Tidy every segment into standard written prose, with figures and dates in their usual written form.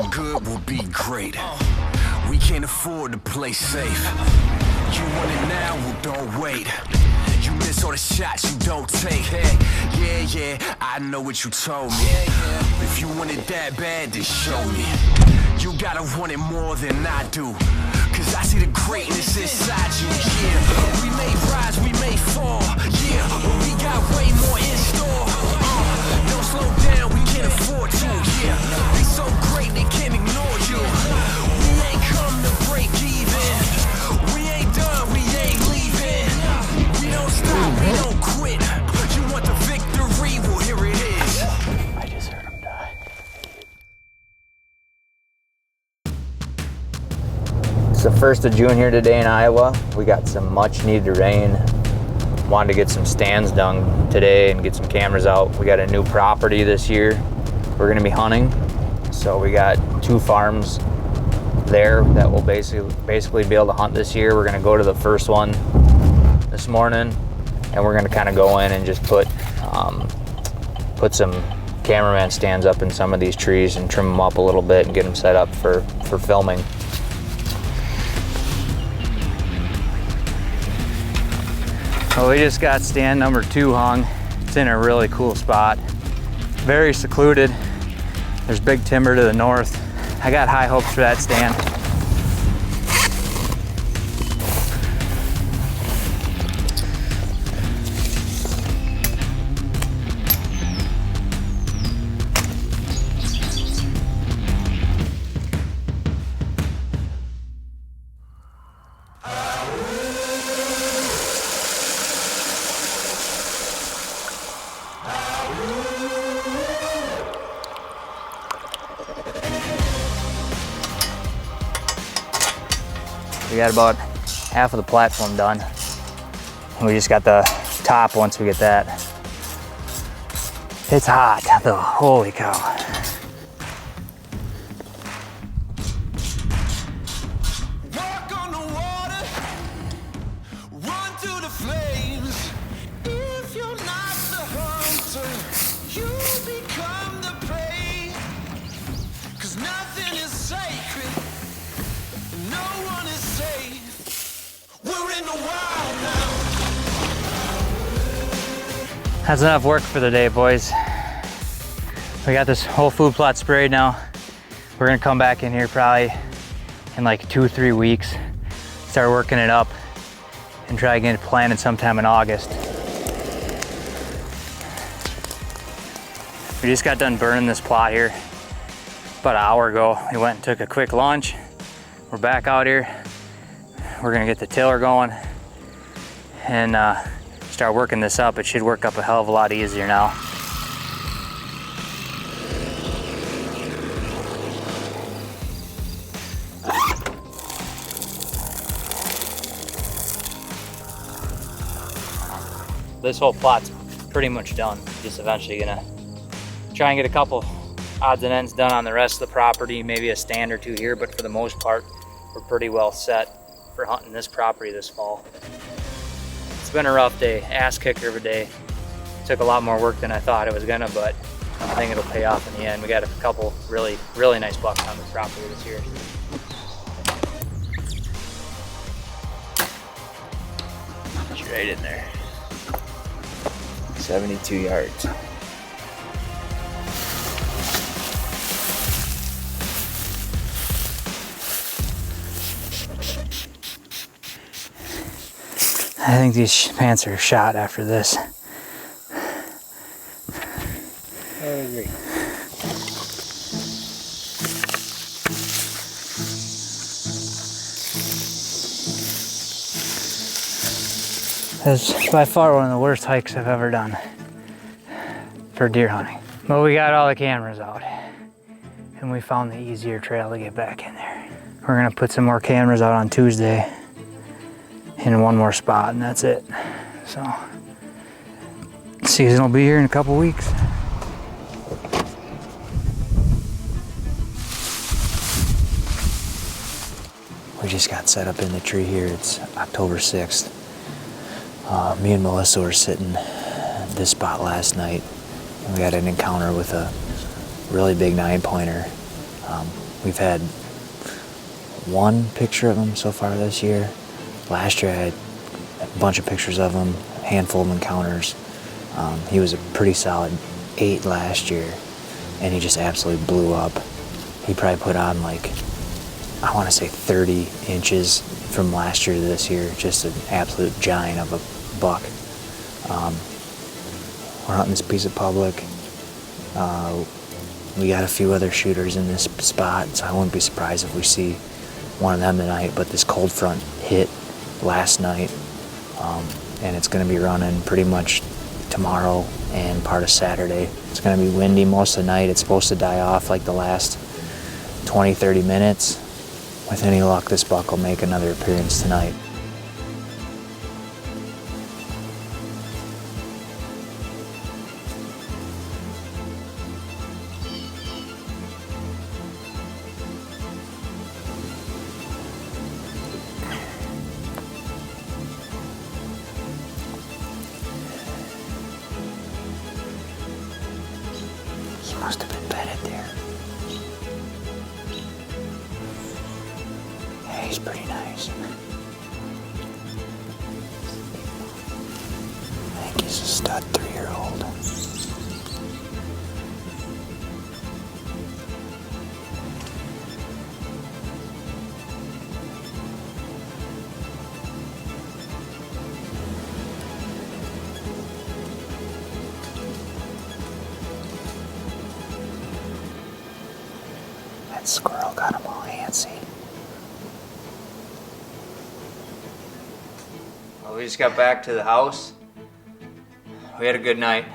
the good will be great. We can't afford to play safe. You want it now, well don't wait. You miss all the shots you don't take. Hey, yeah, I know what you told me. If you want it that bad, then show me. You gotta want it more than I do. Cause I see the greatness inside you, yeah. We may rise, we may fall, yeah, but we got way more in store. Don't slow down, we can't afford to, yeah. They so great, they can't ignore you. We ain't come to break even. We ain't done, we ain't leaving. We don't stop, we don't quit. You want the victory, well here it is. I just heard him die. It's the 1st of June here today in Iowa. We got some much needed rain. Wanted to get some stands done today and get some cameras out. We got a new property this year we're gonna be hunting. So we got 2 farms there that will basically be able to hunt this year. We're gonna go to the first one this morning and we're gonna kind of go in and just put some cameraman stands up in some of these trees and trim them up a little bit and get them set up for filming. Well, we just got stand number 2 hung. It's in a really cool spot. Very secluded. There's big timber to the north. I got high hopes for that stand. We got about half of the platform done. And we just got the top once we get that. It's hot though, holy cow. Walk on the water, run through the flames. If you're not the hunter, you become the prey. 'Cause nothing is sacred, no one is safe. We're in the wild now. That's enough work for the day, boys. We got this whole food plot sprayed now. We're gonna come back in here probably in like 2-3 weeks, start working it up and try to get it planted sometime in August. We just got done burning this plot here about an hour ago. We went and took a quick lunch. We're back out here. We're gonna get the tiller going and start working this up. It should work up a hell of a lot easier now. This whole plot's pretty much done. Just eventually gonna try and get a couple odds and ends done on the rest of the property, maybe a stand or 2 here, but for the most part, we're pretty well set for hunting this property this fall. It's been a rough day, ass kicker of a day. Took a lot more work than I thought it was gonna, but I think it'll pay off in the end. We got a couple really nice bucks on this property this year. It's right in there. 72 yards. I think these pants are shot after this. I agree. It's by far one of the worst hikes I've ever done for deer hunting. But we got all the cameras out and we found the easier trail to get back in there. We're gonna put some more cameras out on Tuesday in one more spot and that's it. So season will be here in a couple weeks. We just got set up in the tree here. It's October 6th. Me and Melissa were sitting in this spot last night and we had an encounter with a really big 9-pointer. We've had one picture of him so far this year. Last year I had a bunch of pictures of him, a handful of encounters. He was a pretty solid 8 last year, and he just absolutely blew up. He probably put on like, I want to say 30 inches from last year to this year. Just an absolute giant of a buck. We're hunting this piece of public. We got a few other shooters in this spot, so I wouldn't be surprised if we see one of them tonight. But this cold front hit last night, and it's going to be running pretty much tomorrow and part of Saturday. It's going to be windy most of the night. It's supposed to die off like the last 20-30 minutes. With any luck, this buck will make another appearance tonight. He must have been bedded there. Yeah, he's pretty nice. I think he's a stud 3-year-old. That squirrel got him all antsy. Well, we just got back to the house. We had a good night.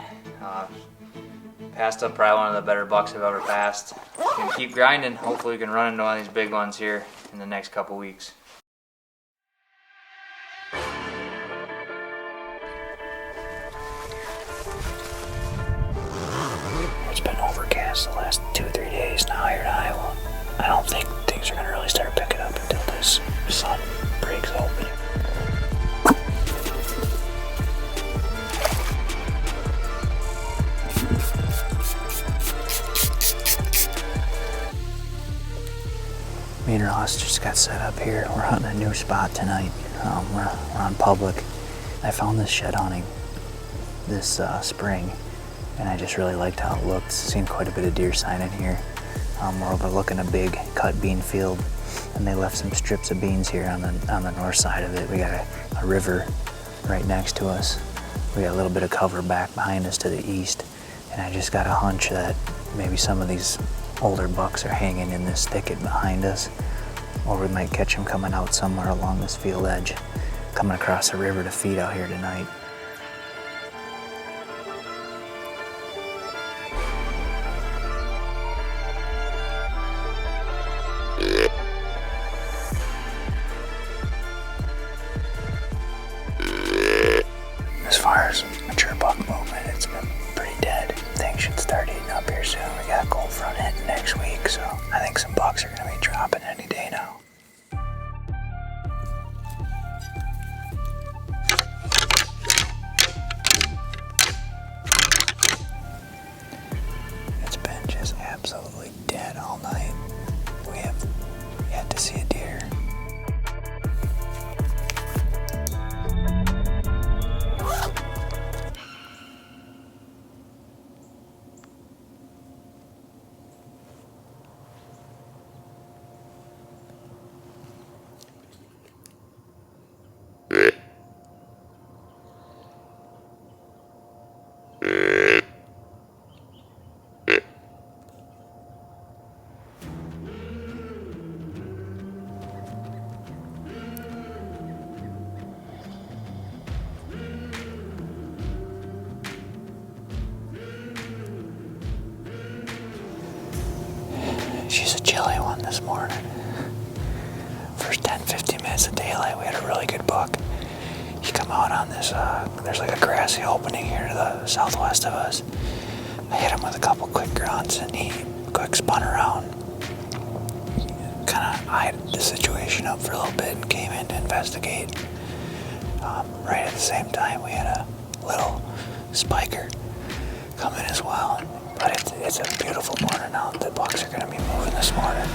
Passed up probably one of the better bucks I've ever passed. Gonna keep grinding. Hopefully we can run into one of these big ones here in the next couple weeks. It's been overcast the last 2 or 3 days now here in Iowa. I don't think things are going to really start picking up until this sun breaks open. Me and Ross just got set up here. We're hunting a new spot tonight. We're on public. I found this shed hunting this spring, and I just really liked how it looked. Seen quite a bit of deer sign in here. We're overlooking a big cut bean field, and they left some strips of beans here on the north side of it. We got a river right next to us. We got a little bit of cover back behind us to the east, and I just got a hunch that maybe some of these older bucks are hanging in this thicket behind us, or we might catch them coming out somewhere along this field edge, coming across the river to feed out here tonight. As far as mature buck movement, it's been pretty dead. Things should start heating up here soon. We got a cold front hitting next week, so I think some bucks are going to be dropping any day now. It's been just absolutely dead all night. We have yet to see a deer. She's a chilly one this morning. First 10-15 minutes of daylight, we had a really good buck. He come out on this, there's like a grassy opening here to the southwest of us. I hit him with a couple quick grunts, and he quick spun around. Kind of eyed the situation up for a little bit and came in to investigate. Right at the same time, we had a little spiker come in as well. But it's a beautiful morning out. The bucks are going to be moving this morning.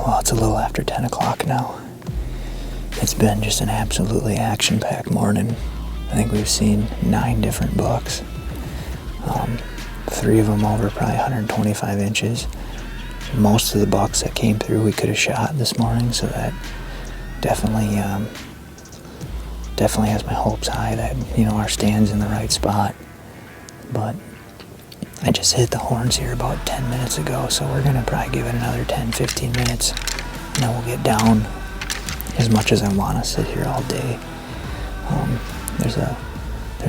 Well, it's a little after 10 o'clock now. It's been just an absolutely action-packed morning. I think we've seen 9 different bucks. 3 of them over probably 125 inches. Most of the bucks that came through we could have shot this morning, so that definitely has my hopes high that, you know, our stand's in the right spot. But I just hit the horns here about 10 minutes ago, so we're gonna probably give it another 10-15 minutes, and then we'll get down. As much as I want to sit here all day, there's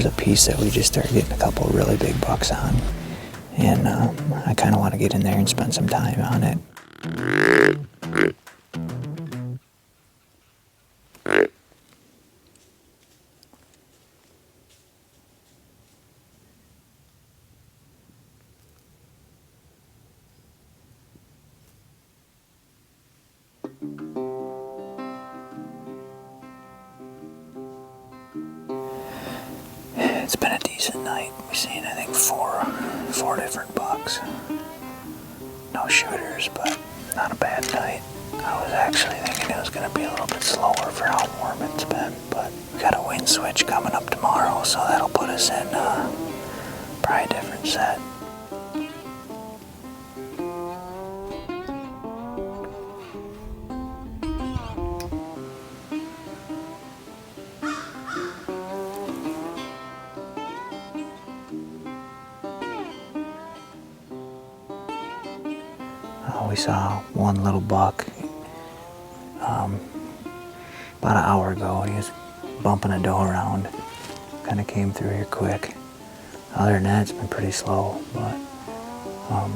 a piece that we just started getting a couple really big bucks on, and I kind of want to get in there and spend some time on it. It's been a decent night. We've seen, I think, four different bucks. No shooters, but not a bad night. I was actually thinking it was going to be a little bit slower for how warm it's been, but we got a wind switch coming up tomorrow, so that'll put us in probably a different set. We saw one little buck about an hour ago. He was bumping a doe around, kind of came through here quick. Other than that, it's been pretty slow, but I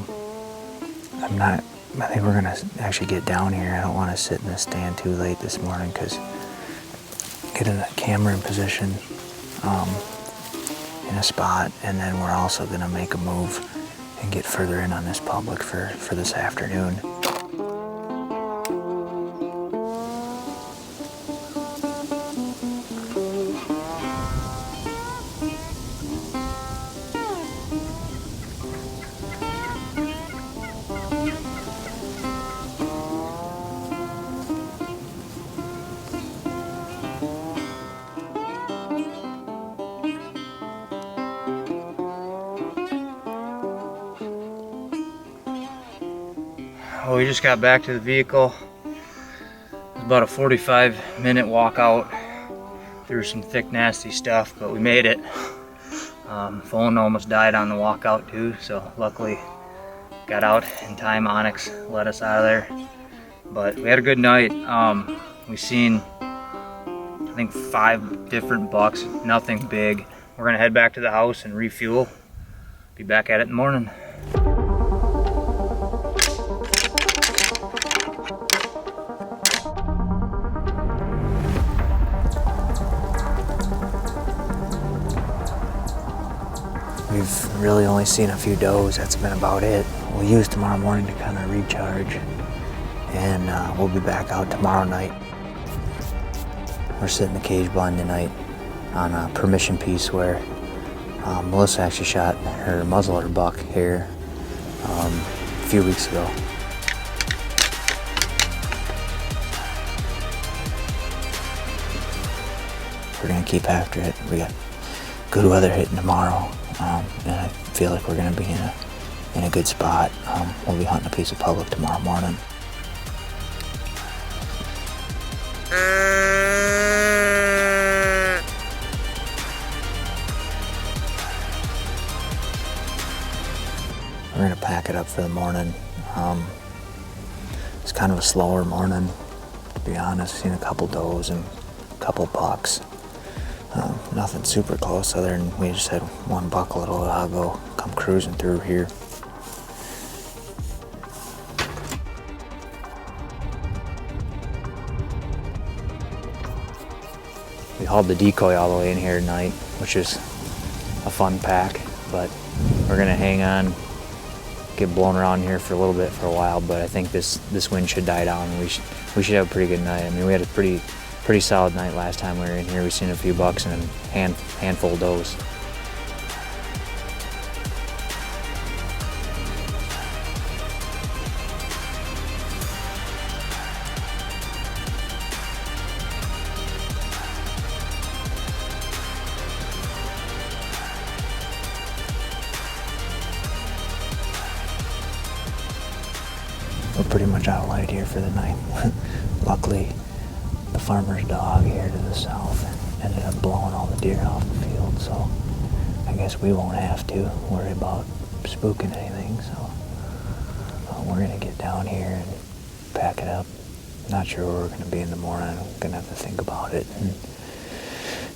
think we're gonna actually get down here. I don't want to sit in the stand too late this morning, because getting the camera in position in a spot, and then we're also gonna make a move and get further in on this public for this afternoon. Well, we just got back to the vehicle. It was about a 45-minute walk out through some thick, nasty stuff, but we made it. Phone almost died on the walk out too, so luckily got out in time. Onyx let us out of there. But we had a good night. We seen, I think, 5 different bucks, nothing big. We're gonna head back to the house and refuel. Be back at it in the morning. We've really only seen a few does. That's been about it. We'll use tomorrow morning to kind of recharge, and we'll be back out tomorrow night. We're sitting the cage blind tonight on a permission piece where Melissa actually shot her muzzleloader buck here a few weeks ago. We're gonna keep after it. We got good weather hitting tomorrow, and I feel like we're gonna be in a good spot. We'll be hunting a piece of public tomorrow morning. We're gonna pack it up for the morning. It's kind of a slower morning, to be honest. Seen a couple does and a couple bucks. Nothing super close, other than we just had one buck a little while ago come cruising through here. We hauled the decoy all the way in here tonight, which is a fun pack, but we're gonna hang on, get blown around here for a little bit for a while, but I think this wind should die down. We should have a pretty good night. I mean, we had a pretty solid night last time we were in here. We've seen a few bucks and a handful of does. we're pretty much out of light here for the night. Luckily, the farmer's dog here to the south ended up blowing all the deer off the field, so I guess we won't have to worry about spooking anything. So we're gonna get down here and pack it up. Not sure where we're gonna be in the morning. I'm gonna have to think about it and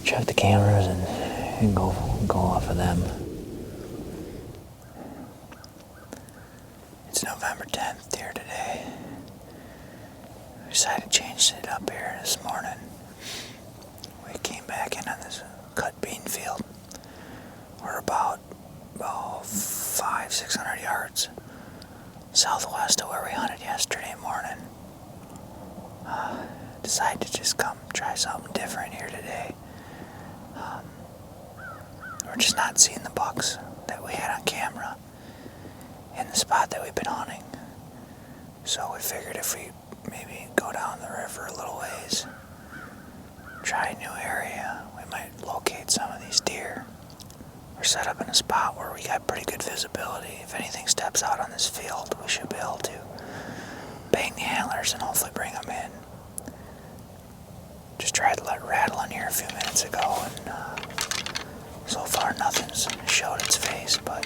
check the cameras and go off of them. It's November 10th here today. We decided to change it up here this morning. We came back in on this cut bean field. We're about 500-600 yards southwest of where we hunted yesterday morning. Decided to just come try something different here today. We're just not seeing the bucks that we had on camera in the spot that we've been hunting. So we figured if we maybe go down the river a little ways, try a new area, we might locate some of these deer. We're set up in a spot where we got pretty good visibility. If anything steps out on this field, we should be able to bang the antlers and hopefully bring them in. Just tried to let rattle in here a few minutes ago, and so far nothing's showed its face, but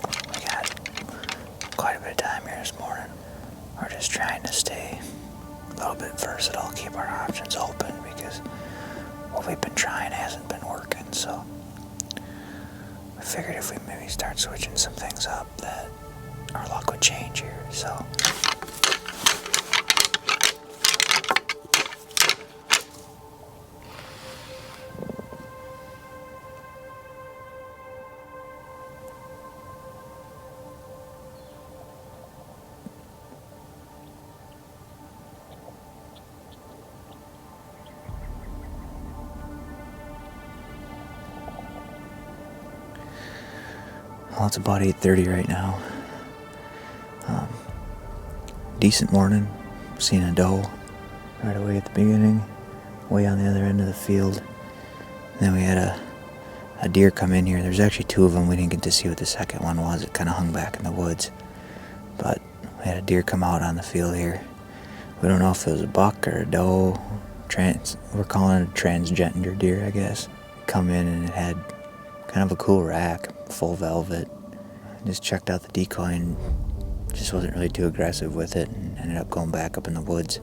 we got quite a bit of time here this morning. We're just trying to stay a little bit versatile, keep our options open, because what we've been trying hasn't been working, so I figured if we maybe start switching some things up that our luck would change here, so. Well, it's about 8:30 right now. Decent morning. Seeing a doe right away at the beginning, way on the other end of the field. And then we had a deer come in here. There's actually two of them. We didn't get to see what the second one was. It kind of hung back in the woods. But we had a deer come out on the field here. We don't know if it was a buck or a doe. We're calling it a transgender deer, I guess. Come in and it had kind of a cool rack, full velvet. Just checked out the decoy and just wasn't really too aggressive with it and ended up going back up in the woods.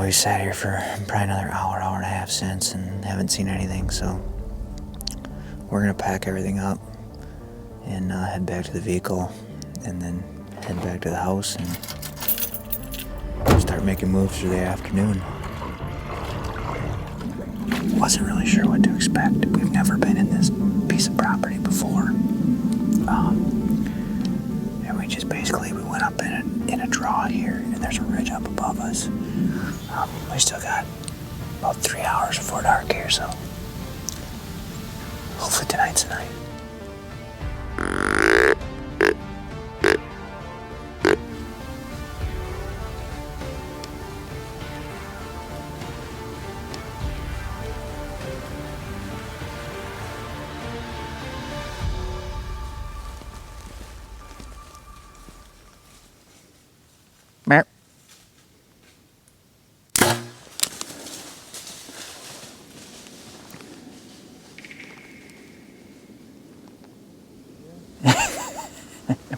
We sat here for probably another hour and a half since and haven't seen anything, so we're gonna pack everything up and head back to the vehicle and then head back to the house and start making moves for the afternoon. Wasn't really sure what to expect. We've never been in this piece of property before. And we just basically, we went up in a draw here, and there's a ridge up above us. We still got about 3 hours before dark here, so hopefully tonight's the night. Meow.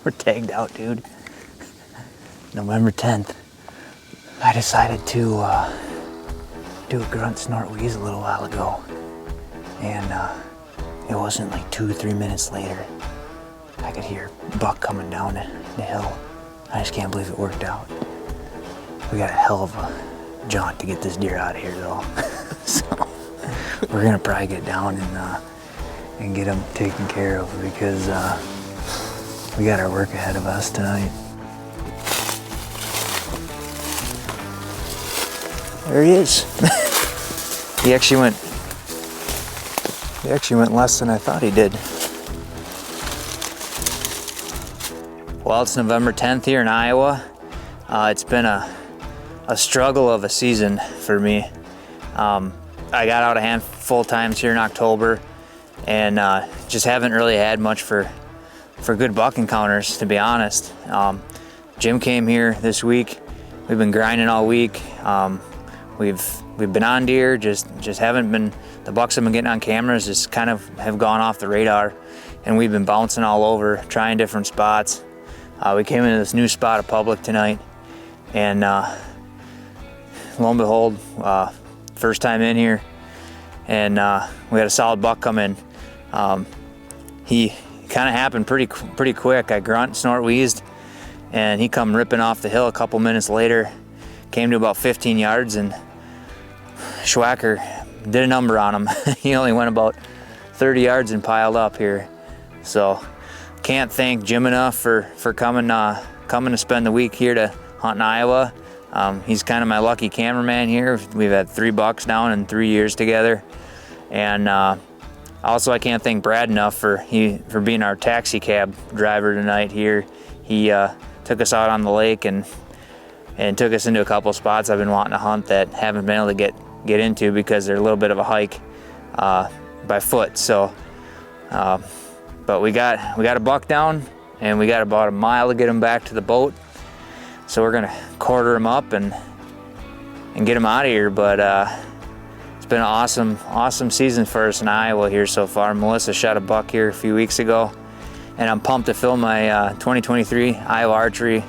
We're tagged out, dude. November 10th. I decided to do a grunt, snort, wheeze a little while ago. And it wasn't like 2 or 3 minutes later, I could hear buck coming down the hill. I just can't believe it worked out. We got a hell of a jaunt to get this deer out of here, though. So we're gonna probably get down and get him taken care of because we got our work ahead of us tonight. There he is. He actually went less than I thought he did. Well, it's November 10th here in Iowa. It's been a struggle of a season for me. I got out a handful of times here in October and just haven't really had much for good buck encounters, to be honest. Jim came here this week. We've been grinding all week. We've been on deer, just haven't been, the bucks have been getting on cameras, just kind of have gone off the radar, and we've been bouncing all over, trying different spots. We came into this new spot of public tonight, and lo and behold, first time in here, and we had a solid buck come in. He kind of happened pretty quick. I grunt, snort, wheezed, and he come ripping off the hill a couple minutes later. Came to about 15 yards, and Schwacker did a number on him. He only went about 30 yards and piled up here. So can't thank Jim enough for coming to spend the week here to hunt in Iowa. He's kind of my lucky cameraman here. We've had 3 bucks down in 3 years together, and also I can't thank Brad enough for being our taxi cab driver tonight here. He took us out on the lake and took us into a couple spots I've been wanting to hunt that haven't been able to get into because they're a little bit of a hike by foot. So, but we got a buck down, and we got about a mile to get him back to the boat. So we're gonna quarter him up and get him out of here. But it's been an awesome season for us in Iowa here so far. Melissa shot a buck here a few weeks ago, and I'm pumped to fill my 2023 Iowa Archery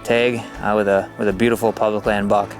tag with a beautiful public land buck.